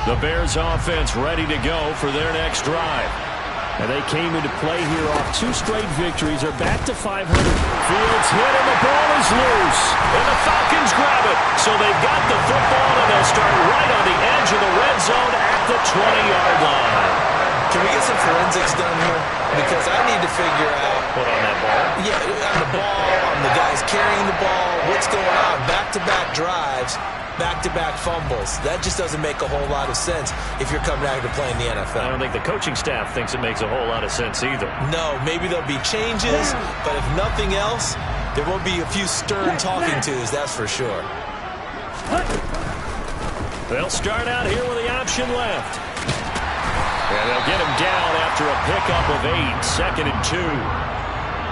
The Bears offense ready to go for their next drive. And they came into play here off 2 straight victories. Are back to 500. Fields hit and the ball is loose. And the Falcons grab it. So they've got the football and they'll start right on the edge of the red zone at the 20-yard line. Can we get some forensics done here? Because I need to figure out. What, on that ball? Yeah, on the ball, on the guys carrying the ball, what's going on. Back-to-back drives, back-to-back fumbles. That just doesn't make a whole lot of sense if you're coming out here to play in the NFL. I don't think the coaching staff thinks it makes a whole lot of sense either. No, maybe there'll be changes, but if nothing else, there will be a few stern talking tos, that's for sure. They'll start out here with the option left. And they'll get him down after a pickup of 8, 2nd and 2.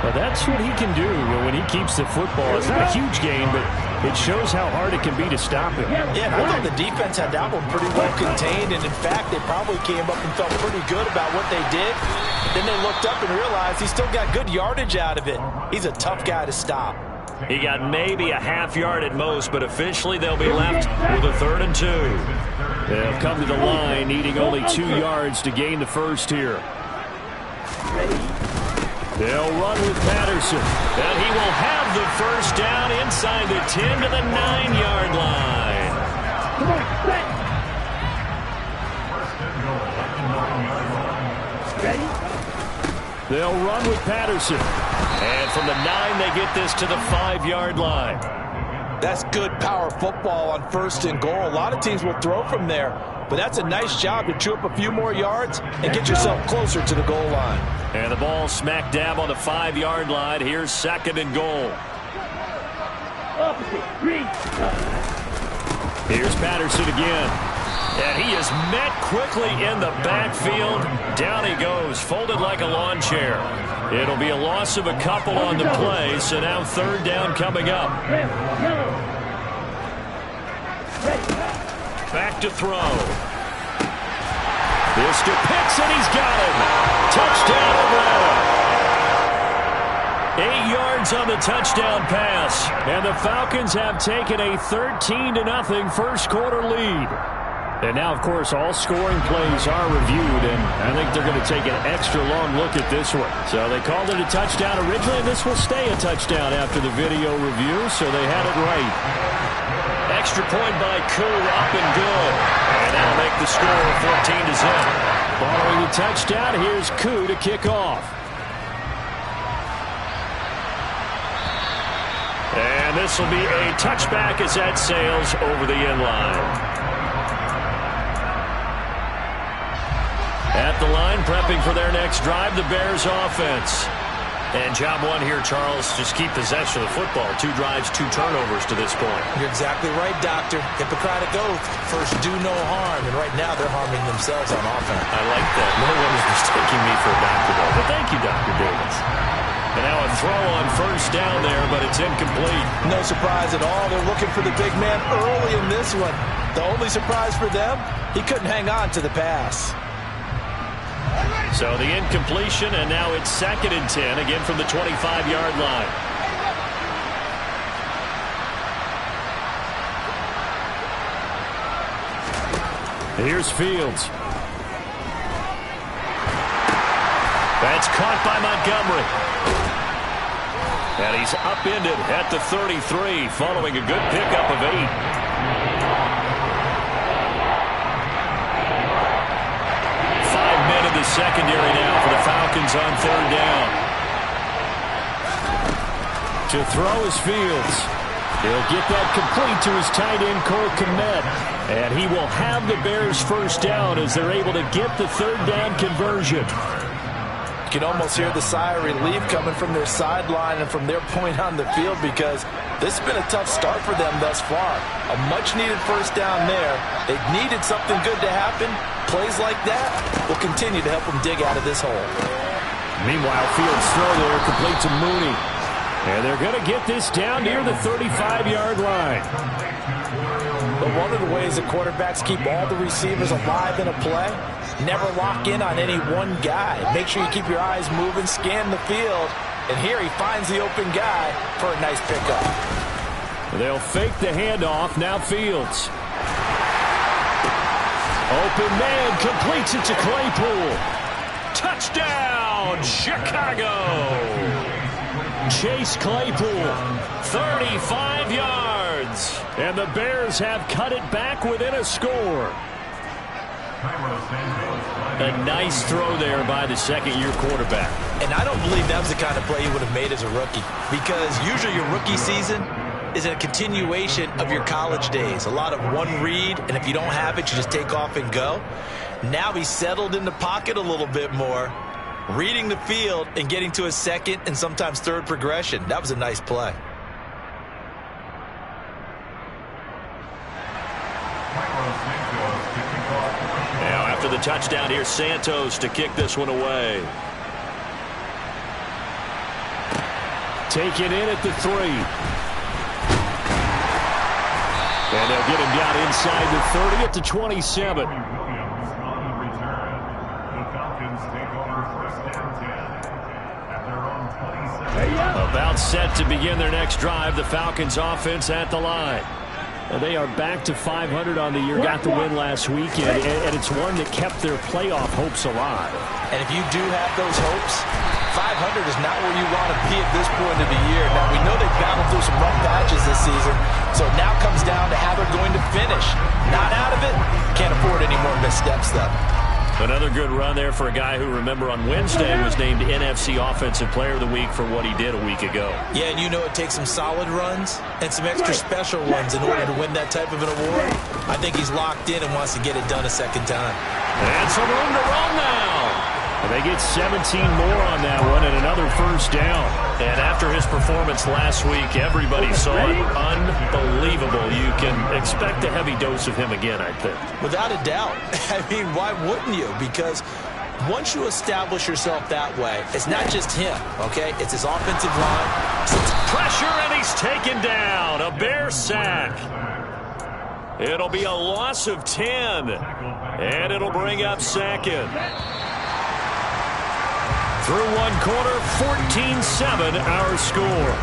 Well, that's what he can do when he keeps the football. It's not a huge gain, but it shows how hard it can be to stop him. Yeah, and I thought the defense had that one pretty well contained, and in fact, they probably came up and felt pretty good about what they did. Then they looked up and realized he still got good yardage out of it. He's a tough guy to stop. He got maybe a half yard at most, but officially they'll be left with a 3rd and 2. They'll come to the line, needing only 2 yards to gain the first here. They'll run with Patterson, and he will have the first down inside the 10 to the 9-yard line. They'll run with Patterson, and from the 9 they get this to the 5-yard line. That's good power football on 1st and goal. A lot of teams will throw from there, but that's a nice job to chew up a few more yards and get yourself closer to the goal line. And the ball smack dab on the 5-yard line. Here's 2nd and goal. Here's Patterson again. And he is met quickly in the backfield. Down he goes, folded like a lawn chair. It'll be a loss of a couple on the play, so now 3rd down coming up. Back to throw. This to Pitts, and he's got him. Touchdown, Atlanta. 8 yards on the touchdown pass. And the Falcons have taken a 13-0 first quarter lead. And now, of course, all scoring plays are reviewed, and I think they're going to take an extra long look at this one. So they called it a touchdown originally, and this will stay a touchdown after the video review, so they had it right. Extra point by Koo, up and good. And that'll make the score 14-0. Following the touchdown, here's Koo to kick off. And this will be a touchback as that sails over the end line. At the line, prepping for their next drive, the Bears offense. And job 1 here, Charles, just keep possession of the football. 2 drives, 2 turnovers to this point. You're exactly right, Doctor. Hippocratic oath. First, do no harm. And right now, they're harming themselves on offense. I like that. No one is mistaking me for a doctor, though. But thank you, Dr. Davis. And now a throw on 1st down there, but it's incomplete. No surprise at all. They're looking for the big man early in this one. The only surprise for them, he couldn't hang on to the pass. So the incompletion, and now it's 2nd and 10, again from the 25-yard line. Here's Fields. That's caught by Montgomery. And he's upended at the 33, following a good pickup of 8. The secondary now for the Falcons on 3rd down. To throw is Fields. He'll get that complete to his tight end, Cole Kmet. And he will have the Bears' 1st down as they're able to get the 3rd down conversion. You can almost hear the sigh of relief coming from their sideline and from their point on the field, because this has been a tough start for them thus far. A much-needed 1st down there. They needed something good to happen. Plays like that will continue to help them dig out of this hole. Meanwhile, Fields' throw there complete to Mooney. And they're going to get this down near the 35-yard line. But one of the ways that quarterbacks keep all the receivers alive in a play, never lock in on any one guy. Make sure you keep your eyes moving, scan the field, and here he finds the open guy for a nice pickup. They'll fake the handoff. Now Fields. Open man completes it to Claypool. Touchdown, Chicago. Chase Claypool, 35 yards. And the Bears have cut it back within a score. A nice throw there by the second-year quarterback. And I don't believe that was the kind of play he would have made as a rookie, because usually your rookie season is a continuation of your college days. A lot of one read, and if you don't have it, you just take off and go. Now he's settled in the pocket a little bit more, reading the field and getting to a second and sometimes third progression. That was a nice play. Now after the touchdown, here's Santos to kick this one away. Taken in at the 3. And they'll get him down inside the 30 at the 27. About set to begin their next drive. The Falcons offense at the line. They are back to 500 on the year. Got the win last weekend, and it's one that kept their playoff hopes alive. And if you do have those hopes, 500 is not where you want to be at this point of the year. Now, we know they've battled through some rough patches this season, so it now comes down to how they're going to finish. Not out of it. Can't afford any more missteps, though. Another good run there for a guy who, remember, on Wednesday was named NFC Offensive Player of the Week for what he did a week ago. Yeah, and you know it takes some solid runs and some extra special ones in order to win that type of an award. I think he's locked in and wants to get it done a second time. And some room to run now. And they get 17 more on that one and another first down. And after his performance last week, everybody saw it. Unbelievable. You can expect a heavy dose of him again, I think. Without a doubt. I mean, why wouldn't you? Because once you establish yourself that way, it's not just him, okay? It's his offensive line. Pressure, and he's taken down. A Bear sack. It'll be a loss of 10. And it'll bring up second. Through one quarter, 14-7 our score.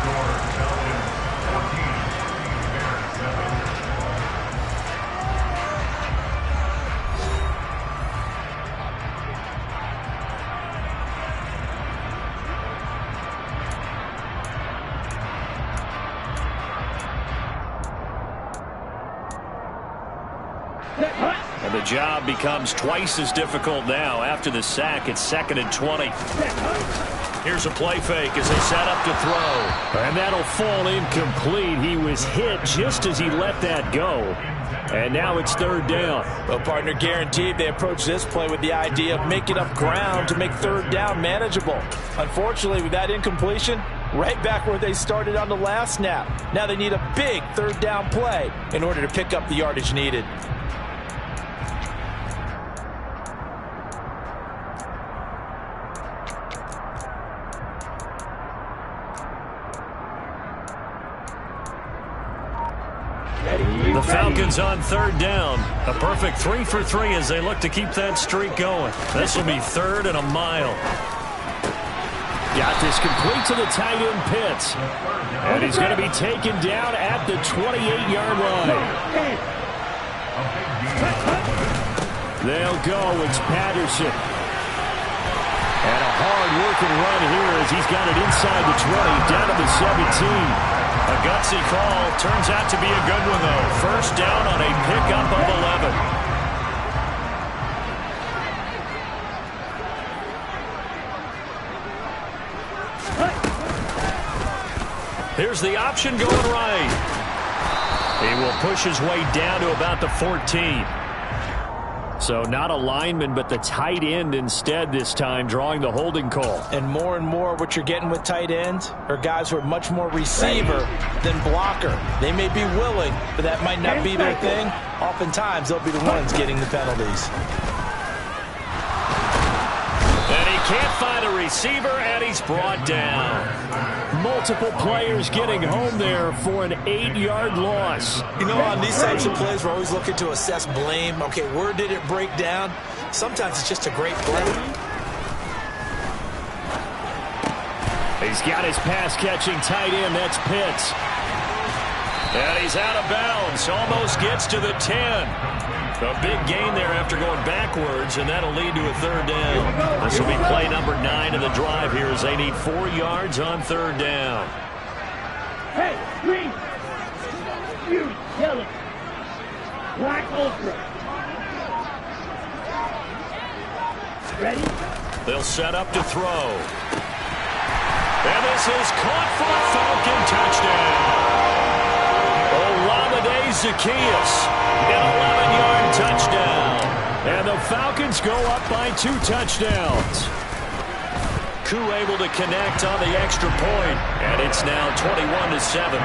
And the job becomes twice as difficult now. After the sack, it's 2nd and 20. Here's a play fake as they set up to throw. And that'll fall incomplete. He was hit just as he let that go. And now it's 3rd down. Well, partner, guaranteed they approach this play with the idea of making up ground to make 3rd down manageable. Unfortunately, with that incompletion, right back where they started on the last snap. Now they need a big 3rd down play in order to pick up the yardage needed. The Falcons on 3rd down. A perfect 3 for 3 as they look to keep that streak going. This will be 3rd and a mile. Got this complete to the tight end Pitts. And he's going to be taken down at the 28-yard line. They'll go. It's Patterson. And a hard-working run here as he's got it inside the 20, down to the 17. A gutsy call. Turns out to be a good one, though. First down on a pickup of 11. Here's the option going right. He will push his way down to about the 14. So not a lineman, but the tight end instead this time, drawing the holding call. And more what you're getting with tight ends are guys who are much more receiver than blocker. They may be willing, but that might not be their thing. Oftentimes, they'll be the ones getting the penalties. And he can't find a receiver, and he's brought down. Multiple players getting home there for an 8-yard loss. You know, on these types of plays, we're always looking to assess blame. Okay, where did it break down? Sometimes it's just a great play. He's got his pass-catching tight end. That's Pitts. And he's out of bounds. Almost gets to the 10. A big gain there after going backwards, and that'll lead to a third down. This will be play number 9 of the drive here as they need 4 yards on third down. Hey, green, you, yellow, black ultra. Ready? They'll set up to throw. And this is caught for a Falcon touchdown. Olamide Zaccheaus, an 11-yard touchdown. And the Falcons go up by 2 touchdowns. Koo able to connect on the extra point, and it's now 21-7.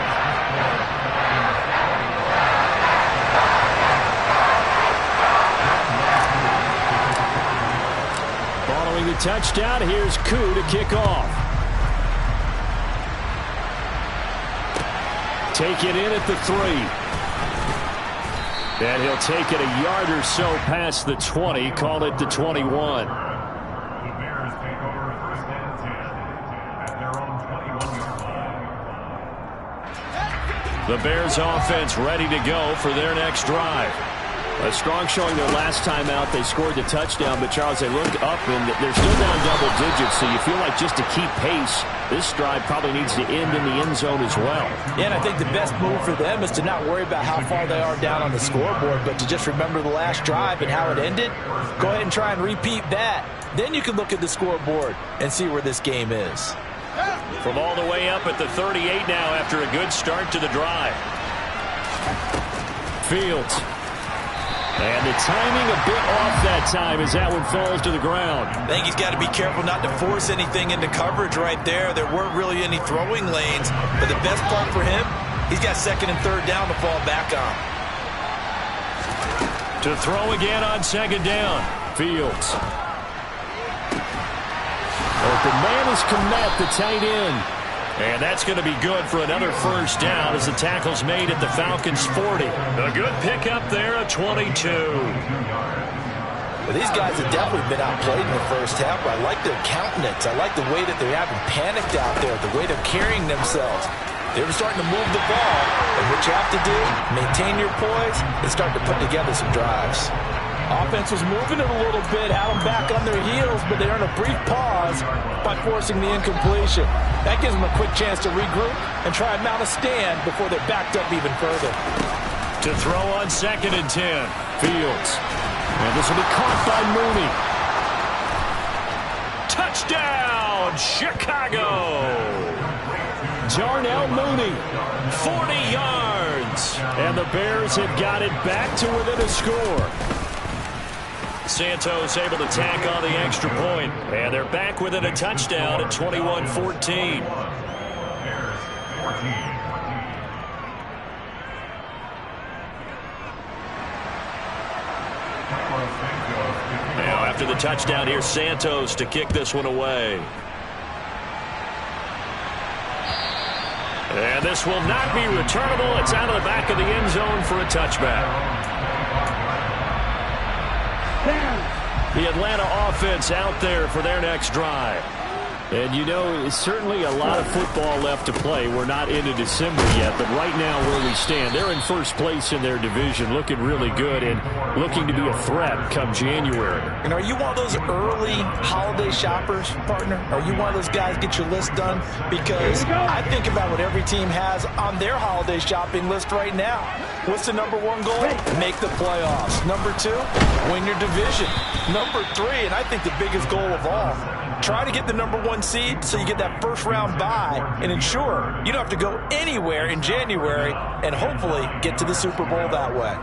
Following the touchdown, here's Koo to kick off. Take it in at the 3. And he'll take it a yard or so past the 20, call it the 21. The Bears offense ready to go for their next drive. A strong showing their last time out. They scored the touchdown, but Charles, they look up and they're still down double digits, so you feel like just to keep pace, this drive probably needs to end in the end zone as well. Yeah, and I think the best move for them is to not worry about how far they are down on the scoreboard, but to just remember the last drive and how it ended. Go ahead and try and repeat that. Then you can look at the scoreboard and see where this game is. From all the way up at the 38 now after a good start to the drive. Fields. And the timing a bit off that time as that one falls to the ground. I think he's got to be careful not to force anything into coverage right there. There weren't really any throwing lanes, but the best part for him, he's got second and third down to fall back on. To throw again on second down. Fields. Open man is Komet, the tight end. And that's going to be good for another first down as the tackle's made at the Falcons' 40. A good pickup there at 22. Well, these guys have definitely been outplayed in the first half, but I like their countenance. I like the way that they haven't panicked out there, the way they're carrying themselves. They're starting to move the ball, and what you have to do, maintain your poise and start to put together some drives. Offense was moving it a little bit, had them back on their heels, but they earned a brief pause by forcing the incompletion. That gives them a quick chance to regroup and try and mount a stand before they're backed up even further. To throw on second and 10, Fields. And this will be caught by Mooney. Touchdown, Chicago! Darnell Mooney, 40 yards. And the Bears have got it back to within a score. Santos able to tack on the extra point, and they're back within a touchdown at 21-14. Now after the touchdown, here's Santos to kick this one away. And this will not be returnable. It's out of the back of the end zone for a touchback. The Atlanta offense out there for their next drive. And, you know, certainly a lot of football left to play. We're not into December yet, but right now where we stand, they're in first place in their division, looking really good and looking to be a threat come January. And are you one of those early holiday shoppers, partner? Are you one of those guys get your list done? Because I think about what every team has on their holiday shopping list right now. What's the number 1 goal? Make the playoffs. Number 2, win your division. Number 3, and I think the biggest goal of all, try to get the number 1 seed so you get that first round bye and ensure you don't have to go anywhere in January and hopefully get to the Super Bowl that way.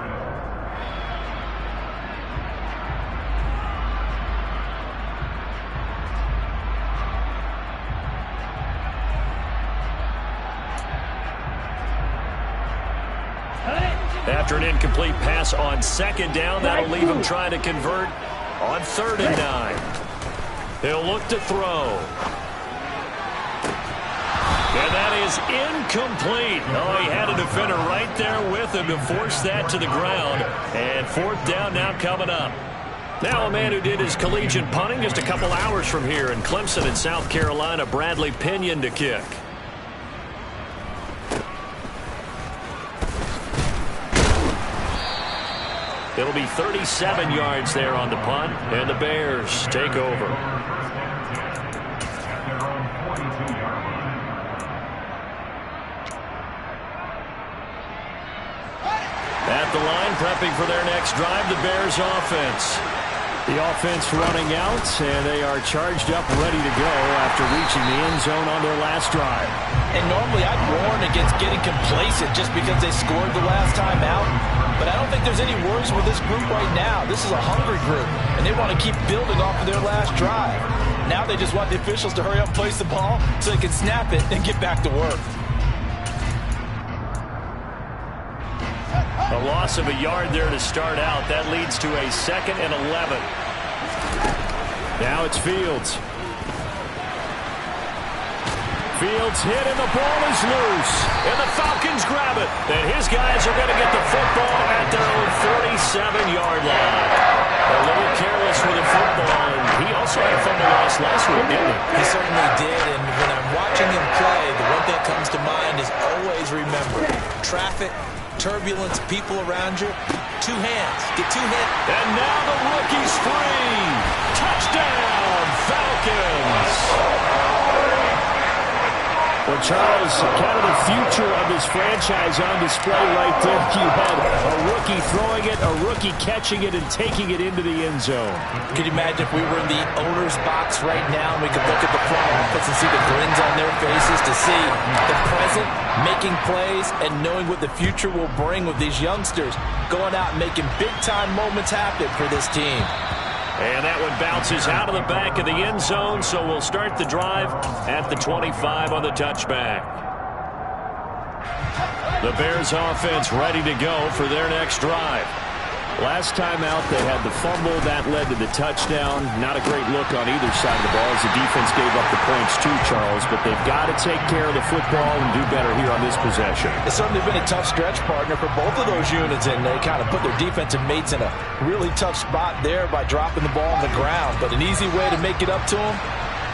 After an incomplete pass on second down, that'll leave him trying to convert on 3rd and 9. He'll look to throw. And that is incomplete. Oh, he had a defender right there with him to force that to the ground. And 4th down now coming up. Now a man who did his collegiate punting just a couple hours from here in Clemson in South Carolina, Bradley Pinion to kick. It'll be 37 yards there on the punt, and the Bears take over. At the line, prepping for their next drive, the Bears offense. The offense running out, and they are charged up, ready to go after reaching the end zone on their last drive. And normally I'd warn against getting complacent just because they scored the last time out. But I don't think there's any worries with this group right now. This is a hungry group, and they want to keep building off of their last drive. Now they just want the officials to hurry up and place the ball so they can snap it and get back to work. A loss of a yard there to start out. That leads to a 2nd and 11. Now it's Fields. Fields hit and the ball is loose. And the Falcons grab it. And his guys are going to get the football at their own 47-yard line. A little careless with the football. And he also had a fumble loss last week, didn't he? He certainly did. And when I'm watching him play, the one thing that comes to mind is always remember traffic, turbulence, people around you. 2 hands. Get 2 hands. And now the rookie's free. Touchdown, Falcons. Well, Charles, kind of the future of this franchise on display right there. You had a rookie throwing it, a rookie catching it, and taking it into the end zone. Could you imagine if we were in the owner's box right now and we could look at the front office and see the grins on their faces, to see the present making plays and knowing what the future will bring with these youngsters going out and making big-time moments happen for this team. And that one bounces out of the back of the end zone, so we'll start the drive at the 25 on the touchback. The Bears offense ready to go for their next drive. Last time out, they had the fumble. That led to the touchdown. Not a great look on either side of the ball as the defense gave up the points too, Charles. But they've got to take care of the football and do better here on this possession. It's certainly been a tough stretch, partner, for both of those units, and they kind of put their defensive mates in a really tough spot there by dropping the ball on the ground. But an easy way to make it up to them,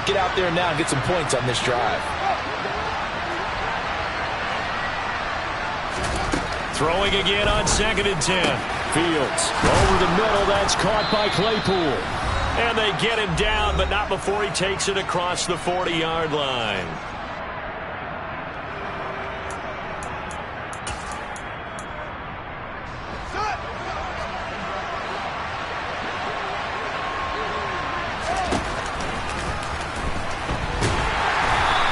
get out there now and get some points on this drive. Throwing again on 2nd and 10. Fields over the middle. That's caught by Claypool. And they get him down, but not before he takes it across the 40-yard line.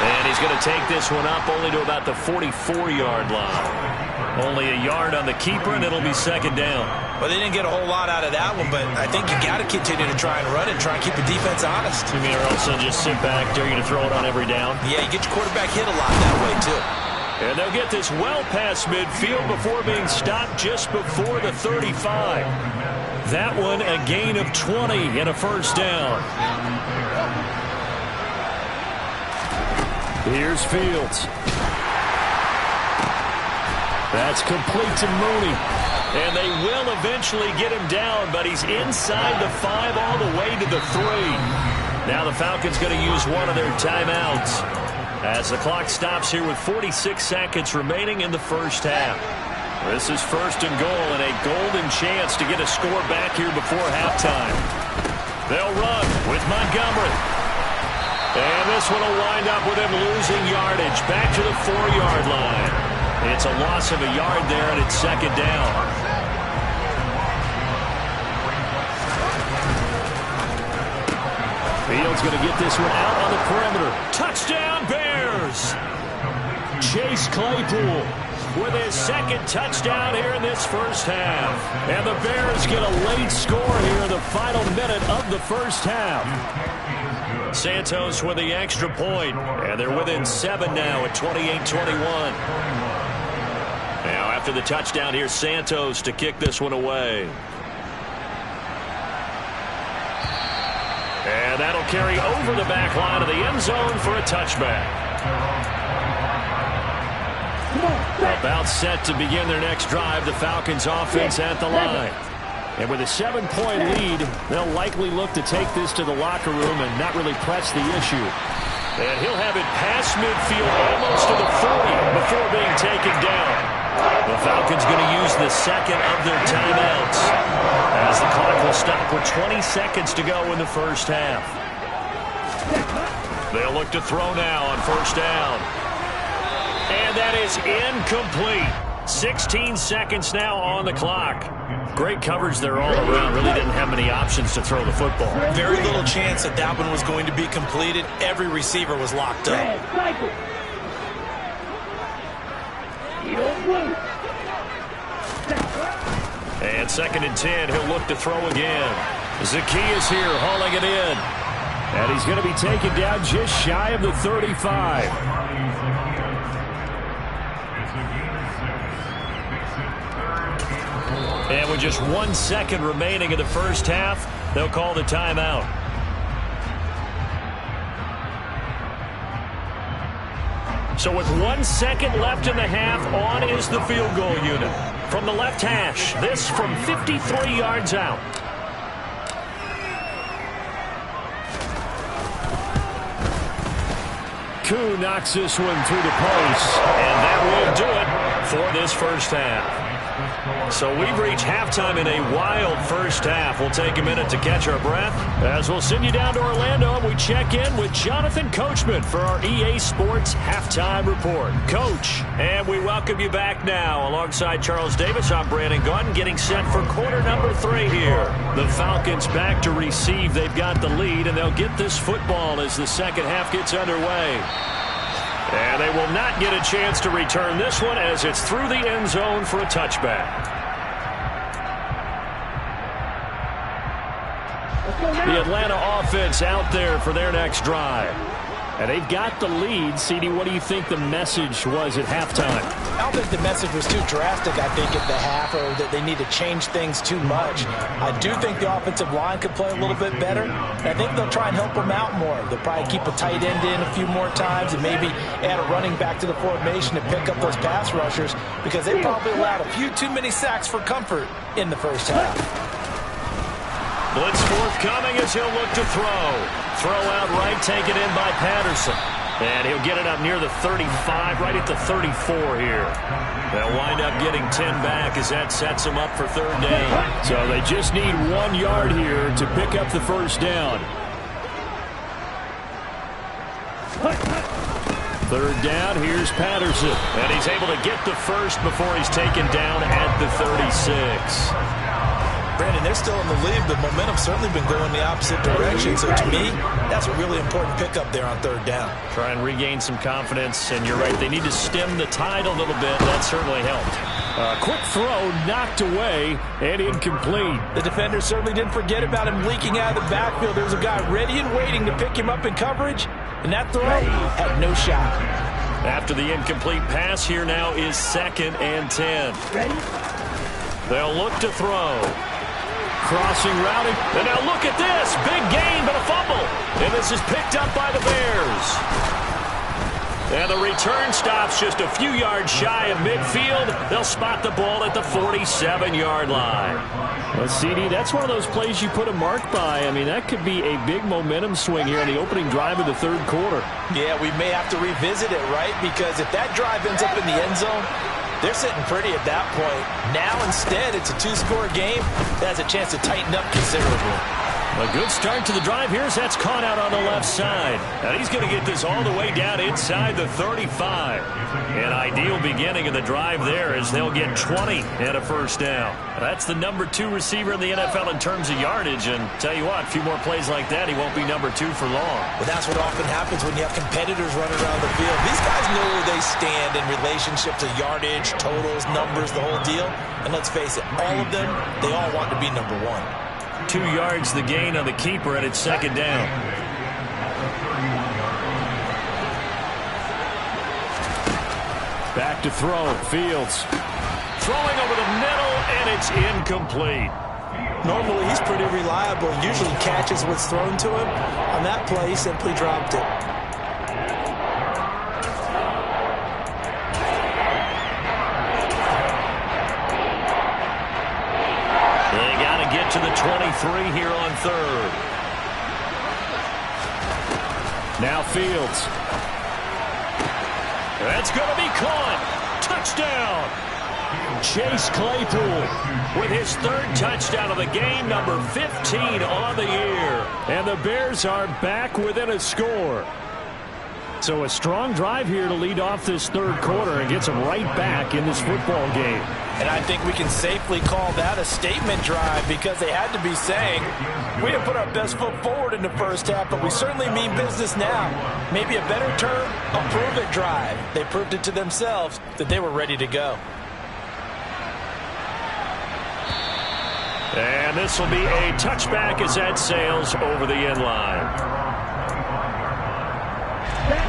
And he's going to take this one up only to about the 44-yard line. Only a yard on the keeper, and it'll be 2nd down. Well, they didn't get a whole lot out of that one, but I think you got to continue to try and run and try and keep the defense honest. You mean, or also just sit back, dare you to throw it on every down? Yeah, you get your quarterback hit a lot that way, too. And they'll get this well past midfield before being stopped just before the 35. That one a gain of 20 and a 1st down. Here's Fields. That's complete to Mooney. And they will eventually get him down, but he's inside the 5 all the way to the 3. Now the Falcons going to use one of their timeouts as the clock stops here with 46 seconds remaining in the first half. This is 1st and goal and a golden chance to get a score back here before halftime. They'll run with Montgomery. And this one will wind up with him losing yardage back to the 4-yard line. It's a loss of a yard there, and it's 2nd down. Fields going to get this one out on the perimeter. Touchdown, Bears! Chase Claypool with his 2nd touchdown here in this first half. And the Bears get a late score here in the final minute of the first half. Santos with the extra point, and they're within 7 now at 28-21. Now after the touchdown, here's Santos to kick this one away. And that'll carry over the back line of the end zone for a touchback. About set to begin their next drive, the Falcons offense at the line. And with a 7-point lead, they'll likely look to take this to the locker room and not really press the issue. And he'll have it past midfield almost to the 40 before being taken down. The Falcons going to use the second of their timeouts as the clock will stop with 20 seconds to go in the first half. They'll look to throw now on first down. And that is incomplete. 16 seconds now on the clock. Great coverage there all around. Really didn't have many options to throw the football. Very little chance that that one was going to be completed. Every receiver was locked up. And 2nd and 10, he'll look to throw again. Zacchaeus here hauling it in. And he's going to be taken down just shy of the 35. And with just 1 second remaining in the first half, they'll call the timeout. So with 1 second left in the half, on is the field goal unit. From the left hash, this from 53 yards out. Koo knocks this one through the post, and that will do it for this first half. So we've reached halftime in a wild first half. We'll take a minute to catch our breath as we'll send you down to Orlando and we check in with Jonathan Coachman for our EA Sports Halftime Report. Coach, and we welcome you back now. Alongside Charles Davis, I'm Brandon Gunn, getting set for quarter number 3 here. The Falcons back to receive. They've got the lead, and they'll get this football as the second half gets underway. And they will not get a chance to return this one as it's through the end zone for a touchback. The Atlanta offense out there for their next drive. And they've got the lead. CD, what do you think the message was at halftime? I don't think the message was too drastic, I think, at the half, or that they need to change things too much. I do think the offensive line could play a little bit better. I think they'll try and help them out more. They'll probably keep a tight end in a few more times and maybe add a running back to the formation to pick up those pass rushers, because they probably allowed a few too many sacks for comfort in the first half. Blitz forthcoming as he'll look to throw. Throw out right, taken in by Patterson. And he'll get it up near the 35, right at the 34 here. They'll wind up getting 10 back as that sets them up for third down. So they just need 1 yard here to pick up the first down. Third down, here's Patterson. And he's able to get the first before he's taken down at the 36. Brandon, they're still in the lead, but momentum's certainly been going the opposite direction. So to me, that's a really important pickup there on third down. Try and regain some confidence, and you're right, they need to stem the tide a little bit. That certainly helped. Quick throw knocked away and incomplete. The defender certainly didn't forget about him leaking out of the backfield. There's a guy ready and waiting to pick him up in coverage, and that throw had no shot. After the incomplete pass, here now is 2nd and 10. They'll look to throw. Crossing route, and now look at this. Big gain, but a fumble. And this is picked up by the Bears. And the return stops just a few yards shy of midfield. They'll spot the ball at the 47-yard line. Well, CD, that's one of those plays you put a mark by. I mean, that could be a big momentum swing here in the opening drive of the third quarter. Yeah, we may have to revisit it, right? Because if that drive ends up in the end zone, they're sitting pretty at that point. Now, instead, it's a 2-score game that has a chance to tighten up considerably. A good start to the drive here as that's caught out on the left side. And he's going to get this all the way down inside the 35. An ideal beginning of the drive there as they'll get 20 and a first down. That's the number 2 receiver in the NFL in terms of yardage. And tell you what, a few more plays like that, he won't be number 2 for long. But that's what often happens when you have competitors running around the field. These guys know where they stand in relationship to yardage, totals, numbers, the whole deal. And let's face it, all of them, they all want to be number 1. 2 yards the gain on the keeper, and it's 2nd down. Back to throw. Fields throwing over the middle, and it's incomplete. Normally, he's pretty reliable. Usually catches what's thrown to him. On that play, he simply dropped it. To the 23 here on third. Now Fields. That's going to be caught. Touchdown. Chase Claypool with his third touchdown of the game, number 15 on the year. And the Bears are back within a score. So a strong drive here to lead off this third quarter and gets them right back in this football game. And I think we can safely call that a statement drive because they had to be saying, we didn't put our best foot forward in the first half, but we certainly mean business now. Maybe a better term, a prove-it drive. They proved it to themselves that they were ready to go. And this will be a touchback as that sails over the end line.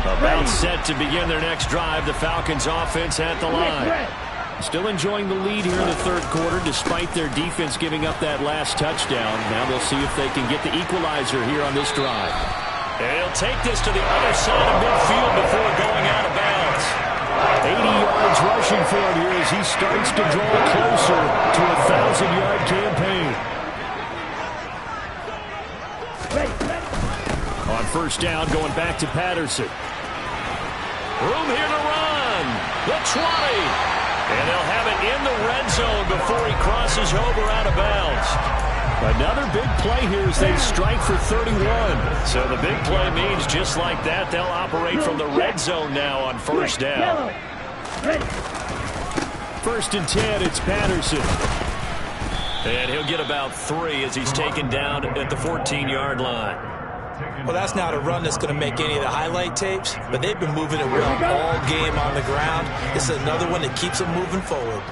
About set to begin their next drive. The Falcons offense at the line. Still enjoying the lead here in the third quarter despite their defense giving up that last touchdown. Now they'll see if they can get the equalizer here on this drive. And he'll take this to the other side of midfield before going out of bounds. 80 yards rushing for him here as he starts to draw closer to a 1,000-yard campaign. On first down, going back to Patterson. Room here to run. The 20. And they'll have it in the red zone before he crosses over out of bounds. Another big play here as they strike for 31. So the big play means just like that, they'll operate from the red zone now on first down. First and 10, it's Patterson. And he'll get about 3 as he's taken down at the 14-yard line. Well, that's not a run that's going to make any of the highlight tapes, but they've been moving it well all game on the ground. This is another one that keeps them moving forward.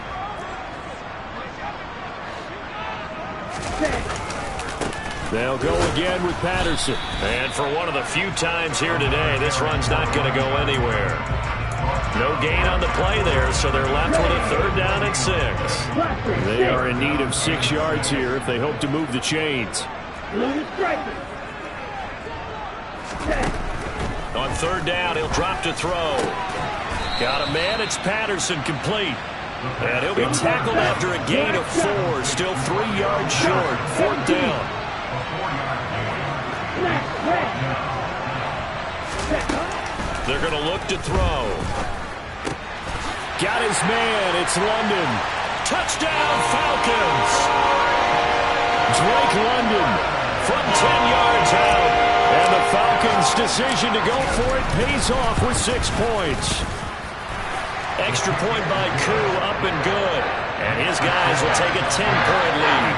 They'll go again with Patterson. And for one of the few times here today, this run's not going to go anywhere. No gain on the play there, so they're left with a third down and 6. They are in need of 6 yards here if they hope to move the chains. On third down, he'll drop to throw. Got a man, it's Patterson, complete. And he'll be tackled after a gain of 4, still 3 yards short, fourth down. They're going to look to throw. Got his man, it's London. Touchdown, Falcons! Drake London from 10 yards out. And the Falcons' decision to go for it pays off with 6 points. Extra point by Koo, up and good. And his guys will take a 10-point lead.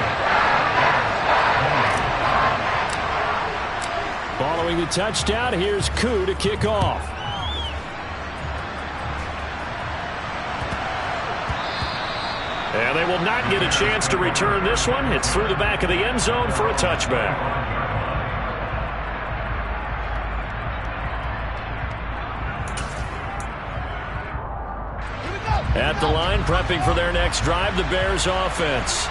Following the touchdown, here's Koo to kick off. And they will not get a chance to return this one. It's through the back of the end zone for a touchback. At the line, prepping for their next drive, the Bears offense.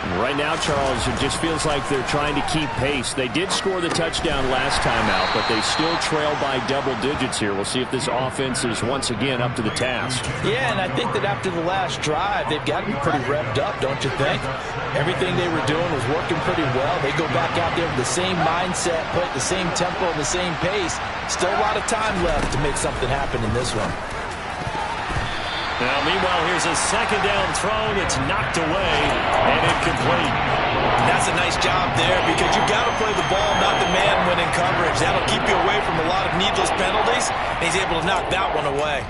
And right now, Charles, it just feels like they're trying to keep pace. They did score the touchdown last time out, but they still trail by double digits here. We'll see if this offense is once again up to the task. Yeah, and I think that after the last drive, they've gotten pretty revved up, don't you think? Everything they were doing was working pretty well. They go back out there with the same mindset, play at the same tempo and the same pace. Still a lot of time left to make something happen in this one. Now, meanwhile, here's a second down throw that's knocked away and incomplete. That's a nice job there because you've got to play the ball, not the man when in coverage. That'll keep you away from a lot of needless penalties, and he's able to knock that one away.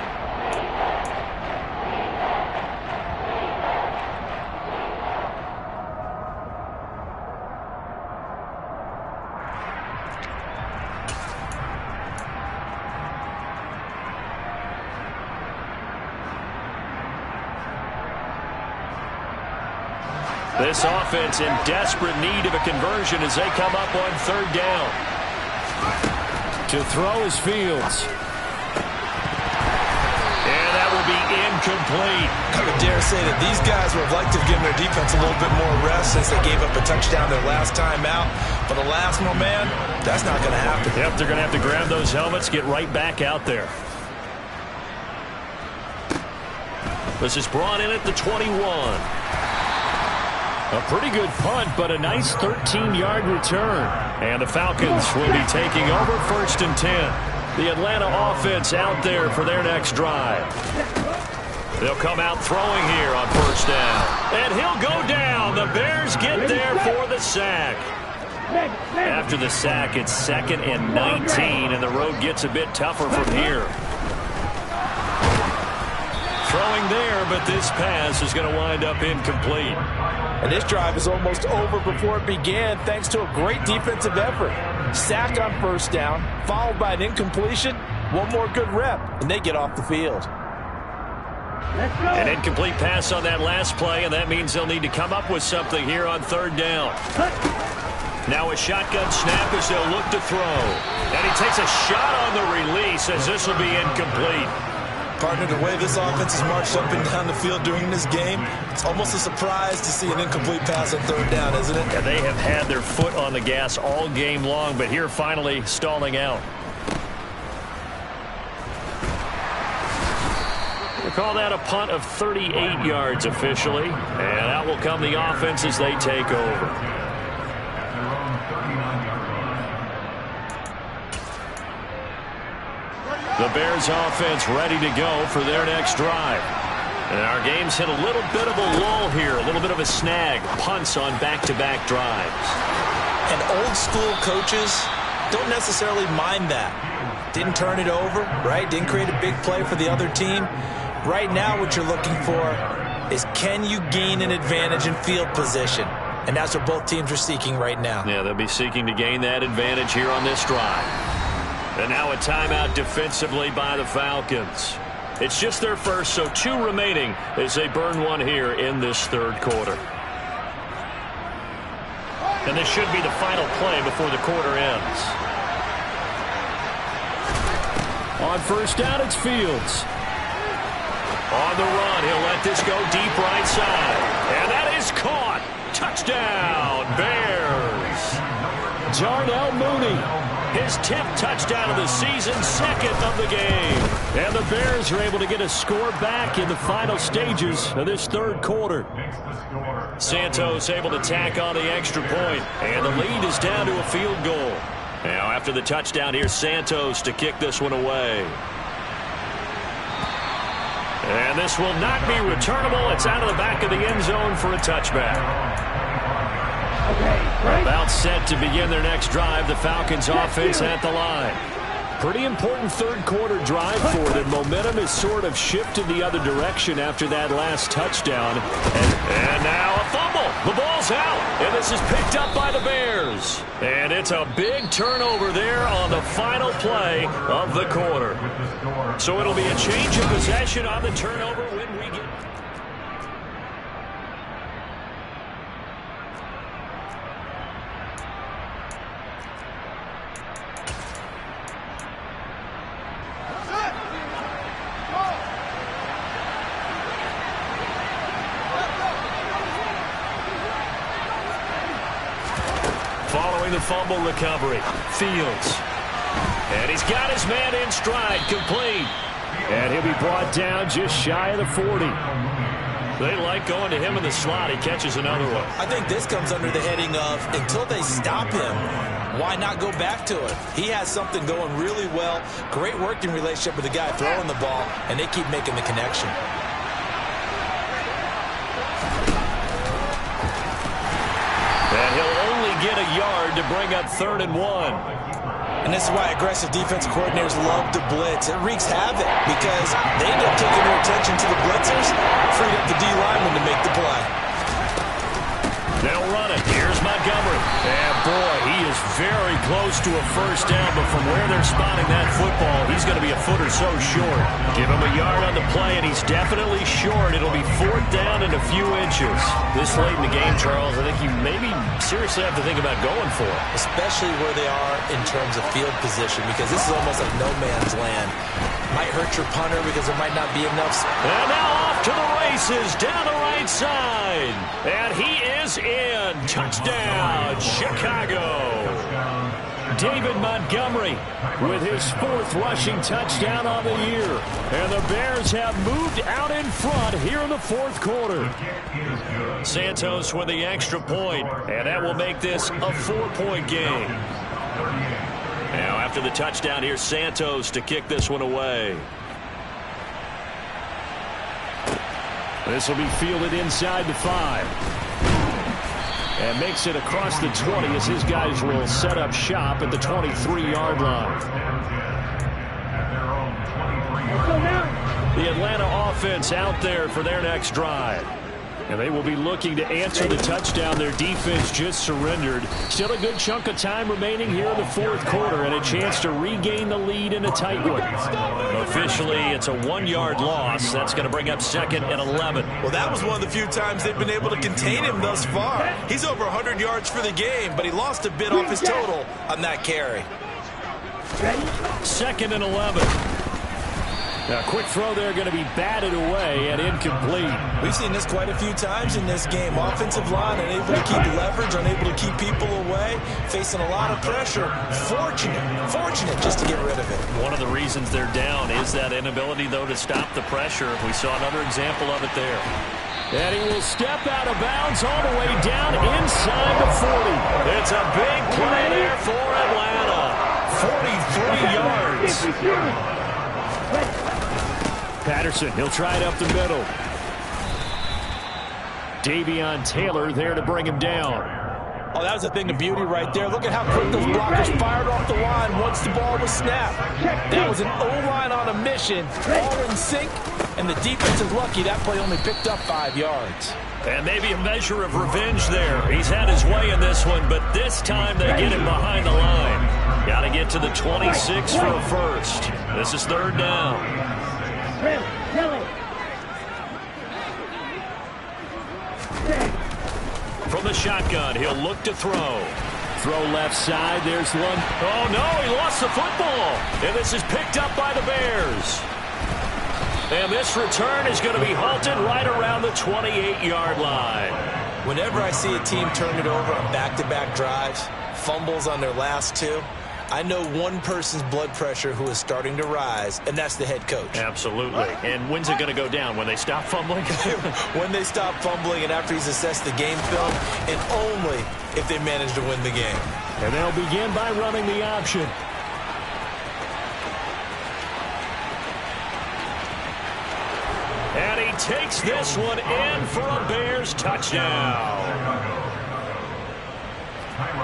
This offense in desperate need of a conversion as they come up on third down. To throw is Fields. And that will be incomplete. I would dare say that these guys would have liked to have given their defense a little bit more rest since they gave up a touchdown their last time out. But alas, no man, that's not going to happen. Yep, they're going to have to grab those helmets, get right back out there. This is brought in at the 21. A pretty good punt, but a nice 13-yard return. And the Falcons will be taking over first and 10. The Atlanta offense out there for their next drive. They'll come out throwing here on first down. And he'll go down. The Bears get there for the sack. After the sack, it's 2nd and 19, and the road gets a bit tougher from here. Throwing there, but this pass is going to wind up incomplete. And this drive is almost over before it began thanks to a great defensive effort. Sack on first down, followed by an incompletion. One more good rep, and they get off the field. An incomplete pass on that last play, and that means they'll need to come up with something here on 3rd down. Now a shotgun snap as they'll look to throw. And he takes a shot on the release as this will be incomplete. Partner, the way this offense has marched up and down the field during this game, it's almost a surprise to see an incomplete pass on 3rd down, isn't it? Yeah, they have had their foot on the gas all game long, but here finally stalling out. We'll call that a punt of 38 yards officially, and out will come the offense as they take over. The Bears offense ready to go for their next drive. And our game's hit a little bit of a lull here, a little bit of a snag. Punts on back-to-back drives. And old school coaches don't necessarily mind that. Didn't turn it over, right? Didn't create a big play for the other team. Right now what you're looking for is, can you gain an advantage in field position? And that's what both teams are seeking right now. Yeah, they'll be seeking to gain that advantage here on this drive. And now a timeout defensively by the Falcons. It's just their first, so 2 remaining as they burn one here in this 3rd quarter. And this should be the final play before the quarter ends. On first down, it's Fields. On the run, he'll let this go deep right side. And that is caught. Touchdown, Bears. Darnell Mooney. His 10th touchdown of the season, 2nd of the game. And the Bears are able to get a score back in the final stages of this 3rd quarter. Santos able to tack on the extra point, and the lead is down to a field goal. Now after the touchdown, here's Santos to kick this one away. And this will not be returnable. It's out of the back of the end zone for a touchback. About set to begin their next drive. The Falcons offense at the line. Pretty important 3rd quarter drive for them. Momentum has sort of shifted the other direction after that last touchdown. And now a fumble. The ball's out. And this is picked up by the Bears. And it's a big turnover there on the final play of the quarter. So it'll be a change of possession on the turnover when we get... Following the fumble recovery, Fields. And he's got his man in stride, complete. And he'll be brought down just shy of the 40. They like going to him in the slot. He catches another one. I think this comes under the heading of, until they stop him, why not go back to it? He has something going really well. Great working relationship with the guy throwing the ball, and they keep making the connection. And he'll only get a yard to bring up 3rd and 1. And this is why aggressive defensive coordinators love to blitz. It wreaks havoc because they end up taking their attention to the blitzers, freed up the D-lineman to make the play. They'll run it. Here's Montgomery. And boy, he is very close to a first down, but from where they're spotting that football, he's going to be a foot or so short. Give him a yard on the play, and he's definitely short. It'll be 4th down and a few inches. This late in the game, Charles, I think you maybe seriously have to think about going for it. Especially where they are in terms of field position, because this is almost like no man's land. Might hurt your punter because there might not be enough. And now off to the races down the right side. And he is in. Touchdown, Chicago. David Montgomery with his 4th rushing touchdown on the year. And the Bears have moved out in front here in the 4th quarter. Santos with the extra point, and that will make this a 4-point game. Now after the touchdown, here's Santos to kick this one away. This will be fielded inside the 5. And makes it across the 20 as his guys will set up shop at the 23-yard line. The Atlanta offense out there for their next drive. And they will be looking to answer the touchdown their defense just surrendered. Still a good chunk of time remaining here in the fourth quarter and a chance to regain the lead in a tight one. Officially, it's a 1-yard loss. That's going to bring up 2nd and 11. Well, that was one of the few times they've been able to contain him thus far. He's over 100 yards for the game, but he lost a bit off his total on that carry. 2nd and 11. Now, a quick throw there going to be batted away and incomplete. We've seen this quite a few times in this game. Offensive line unable to keep leverage, unable to keep people away, facing a lot of pressure. Fortunate just to get rid of it. One of the reasons they're down is that inability, though, to stop the pressure. We saw another example of it there. And he will step out of bounds all the way down inside the 40. It's a big play there for Atlanta. 43 yards. Patterson, he'll try it up the middle. Davion Taylor there to bring him down. Oh, that was a thing of beauty right there. Look at how quick those blockers fired off the line once the ball was snapped. That was an O-line on a mission, all in sync, and the defense is lucky that play only picked up 5 yards. And maybe a measure of revenge there. He's had his way in this one, but this time they get him behind the line. Got to get to the 26 for a first. This is 3rd down. From the shotgun, he'll look to throw. Throw left side, there's one. Oh, no, he lost the football. And this is picked up by the Bears. And this return is going to be halted right around the 28-yard line. Whenever I see a team turn it over on back-to-back drives, fumbles on their last 2, I know one person's blood pressure who is starting to rise, and that's the head coach. Absolutely. And when's it going to go down? When they stop fumbling? When they stop fumbling and after he's assessed the game film, and only if they manage to win the game. And they'll begin by running the option. And he takes this one in for a Bears touchdown.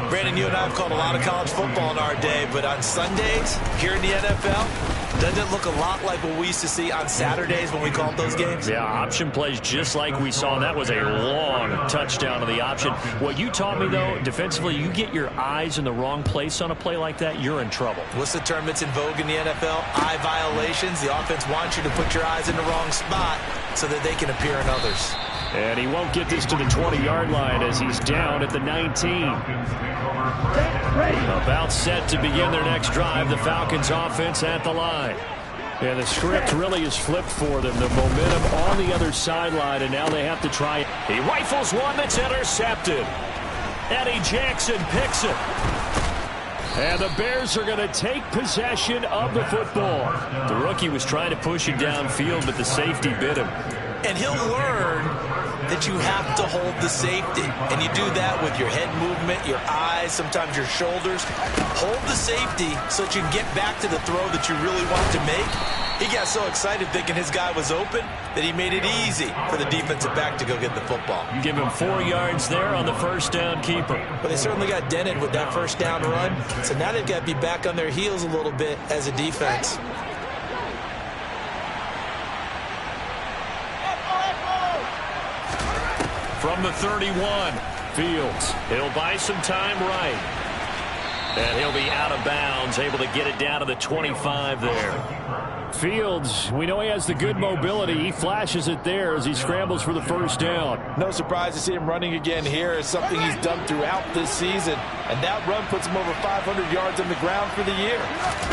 Brandon, you and I have called a lot of college football in our day, but on Sundays here in the NFL, doesn't it look a lot like what we used to see on Saturdays when we called those games? Yeah, option plays just like we saw. That was a long touchdown of the option. What you taught me, though, defensively, you get your eyes in the wrong place on a play like that, you're in trouble. What's the term that's in vogue in the NFL? Eye violations. The offense wants you to put your eyes in the wrong spot so that they can appear in others. And he won't get this to the 20-yard line as he's down at the 19. About set to begin their next drive. The Falcons offense at the line. And the script really is flipped for them. The momentum on the other sideline, and now they have to try it. He rifles one that's intercepted. Eddie Jackson picks it. And the Bears are going to take possession of the football. The rookie was trying to push it downfield, but the safety bit him. And he'll learn that you have to hold the safety. And you do that with your head movement, your eyes, sometimes your shoulders. Hold the safety so that you can get back to the throw that you really want to make. He got so excited thinking his guy was open that he made it easy for the defensive back to go get the football. You give him 4 yards there on the first down keeper. But they certainly got dented with that first down run. So now they've got to be back on their heels a little bit as a defense. From the 31, Fields. He'll buy some time right. And he'll be out of bounds, able to get it down to the 25 there. Fields, we know he has the good mobility. He flashes it there as he scrambles for the first down. No surprise to see him running again here. It's something he's done throughout this season. And that run puts him over 500 yards on the ground for the year.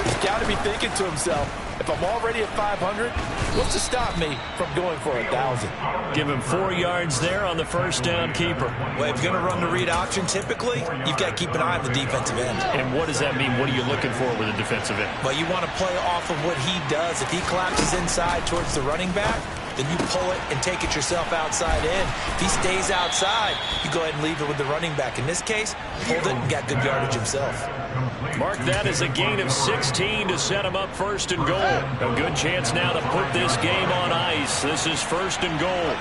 He's got to be thinking to himself, if I'm already at 500, what's to stop me from going for 1,000? Give him 4 yards there on the first down keeper. Well, if you're going to run the read option, typically, you've got to keep an eye on the defensive end. And what does that mean? What are you looking for with a defensive end? Well, you want to play off of what he does. If he collapses inside towards the running back, then you pull it and take it yourself outside in. If he stays outside, you go ahead and leave it with the running back. In this case, pulled it and got good yardage himself. Mark that as a gain of 16 to set him up 1st and goal. A good chance now to put this game on ice. This is 1st and goal.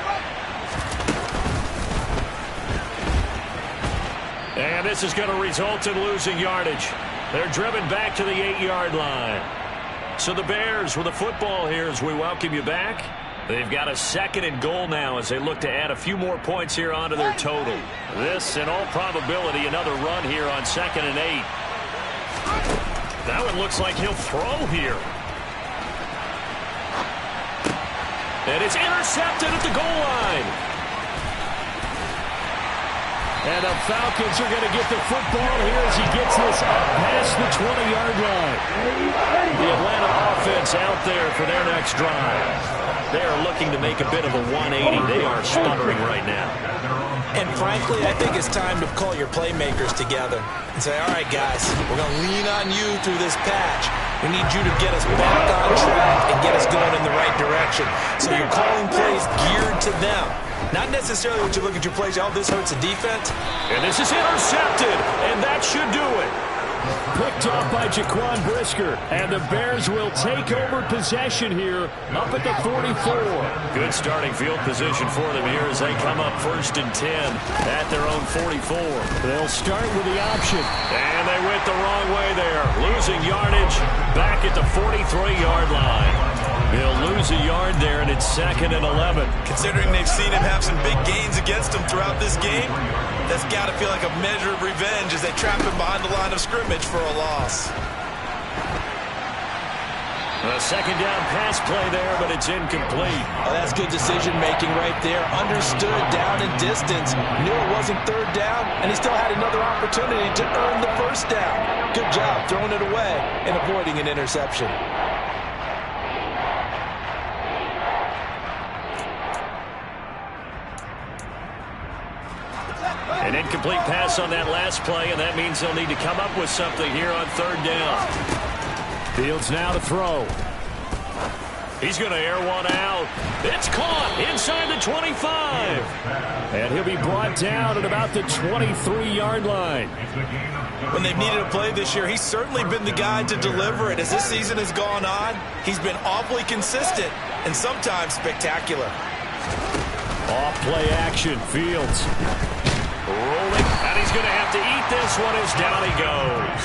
And this is going to result in losing yardage. They're driven back to the 8-yard line. So the Bears with the football here as we welcome you back. They've got a 2nd and goal now as they look to add a few more points here onto their total. This, in all probability, another run here on 2nd and 8. That one looks like he'll throw here. And it's intercepted at the goal line. And the Falcons are going to get the football here as he gets this up past the 20-yard line. The Atlanta offense out there for their next drive. They are looking to make a bit of a 180. They are sputtering right now. And frankly, I think it's time to call your playmakers together and say, all right, guys, we're going to lean on you through this patch. We need you to get us back on track and get us going in the right direction. So you're calling plays geared to them. Not necessarily what you look at your plays, oh, this hurts the defense. And this is intercepted, and that should do it. Picked off by Jaquan Brisker, and the Bears will take over possession here up at the 44. Good starting field position for them here as they come up 1st and 10 at their own 44. They'll start with the option. And they went the wrong way there, losing yardage back at the 43-yard line. They'll lose a yard there, and it's 2nd and 11. Considering they've seen him have some big gains against him throughout this game, that's got to feel like a measure of revenge as they trap him behind the line of scrimmage for a loss. A 2nd down pass play there, but it's incomplete. Oh, that's good decision-making right there. Understood down and distance. Knew it wasn't 3rd down, and he still had another opportunity to earn the 1st down. Good job throwing it away and avoiding an interception. An incomplete pass on that last play, and that means they'll need to come up with something here on 3rd down. Fields now to throw. He's going to air one out. It's caught inside the 25. And he'll be brought down at about the 23-yard line. When they've needed a play this year, he's certainly been the guy to deliver it. As this season has gone on, he's been awfully consistent and sometimes spectacular. Off play action. Fields rolling, and he's going to have to eat this one as down he goes.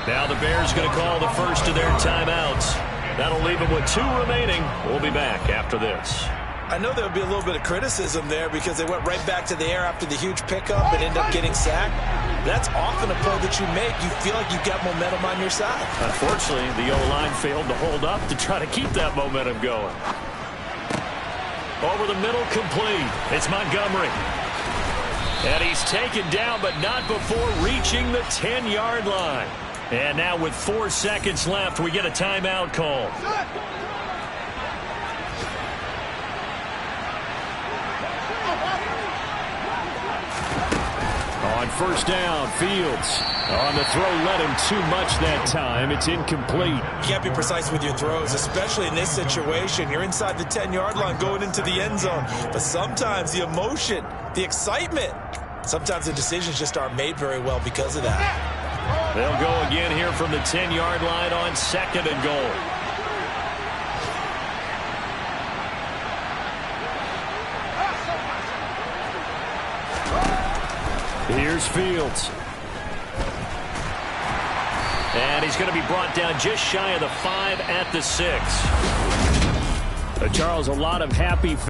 Now the Bears going to call the first of their timeouts. That'll leave them with 2 remaining. We'll be back after this. I know there'll be a little bit of criticism there because they went right back to the air after the huge pickup and ended up getting sacked. That's often a play that you make. You feel like you've got momentum on your side. Unfortunately, the O-line failed to hold up to try to keep that momentum going. Over the middle, complete. It's Montgomery. And he's taken down, but not before reaching the 10-yard line. And now with 4 seconds left, we get a timeout call. On 1st down, Fields. On the throw, led him too much that time. It's incomplete. You can't be precise with your throws, especially in this situation. You're inside the 10-yard line going into the end zone. But sometimes the emotion, the excitement, sometimes the decisions just aren't made very well because of that. They'll go again here from the 10-yard line on 2nd and goal. Here's Fields. And he's going to be brought down just shy of the 5 at the 6. Charles, a lot of happy